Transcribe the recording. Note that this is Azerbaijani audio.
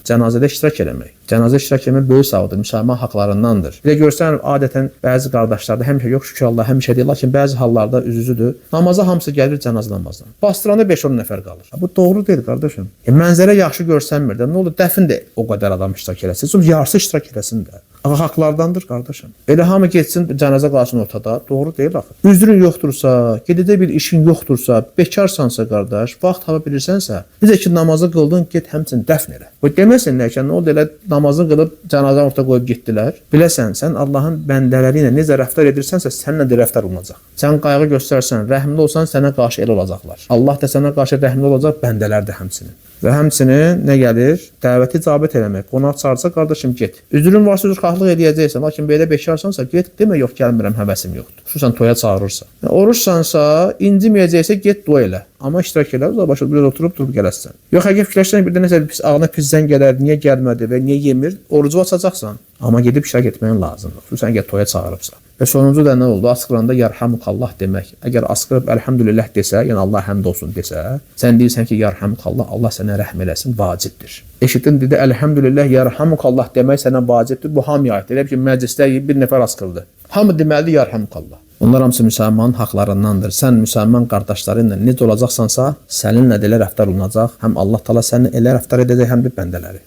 cənazədə iştirak eləmək. Cənazə iştirak etmək böyük savabdır, müsəlman haqlarındandır. Bir də görsən, adətən bəzi qardaşlarda həmişə yox, şükür Allah, həmişə deyil, lakin bəzi hallarda üzücüdür. Namaza hamısı gəlir cənazə namazına. Bastıranda 5-10 nəfər qalır. Bu doğru deyil, qardaşım. Mənzərə yaxşı görsənmir də, nə olur, dəfin də o qədər adam iştirak eləsin. Çünki yarısı iştirak eləsin də. Haqlardandır, qardaşım. Elə hamı getsin, cənazə qalsın ortada. Doğru deyil axı. Üzrün yoxdursa, gedədə bir işin yoxdursa, bekarsansa, qardaş, vaxt tapa bilirsənsə, necə ki, namazı qıldın, get həmçinin dəfn elə. Bu deməsin nə ki, nə oldu, elə namazı qılıb, cənazəni orta qoyub getdilər. Biləsən, sən Allahın bəndələri ilə necə rəftar edirsənsə, səninlə də rəftar olunacaq. Sən qayğı göstərsən, rəhmli olsan, sənə qarşı el olacaqlar. Allah da sənə qarşı rəhmli olacaq, bəndələr də həmçinin. Və həmçinin nə gəlir? Dəvəti icabət eləmək. Qonaq çağırsa, qardaşım, get. Üzrün varsa üzrxahlıq eləyəcəksən, lakin belə bekarsansa, get, demə, yox, gəlmirəm, həvəsim yoxdur. Xüsusən toya çağırırsa. Oruçsansa, inciməyəcəksə, get, dua elə. Amma iştirak elə, o başa biraz oturub gələsən. Yox, əgər fikirləşsən, bir də nəsə ağına pis zəng gələr, niyə gəlmədi və niyə yemir, orucu açacaqsan. Amma gedib iştirak etməyin lazımdır. Xüsusən əgər toya çağırıbsa. Və sonuncu da nə oldu? Asqıranda yarhamukallah demək. Əgər asqırıb elhamdülillah desə, yəni Allah həmd olsun desə, sən deyirsən ki, yarhamukallah, Allah sənə rəhm eləsin, vacibdir. Eşitdin, dedi, elhamdülillah, yarhamukallah demək sənə vacibdir. Bu hamıya aiddir. Elə ki, məclisdə bir nəfər asqırdı. Hamı deməlidir, yarhamukallah. Onlar hamısı müsəlmanın haqlarındandır. Sən müsəlman qardaşlarınla necə olacaqsansa, səninlə də elə rəftar olunacaq. Həm Allah təala səninlə elə rəftar edəcək, həm də bəndələri.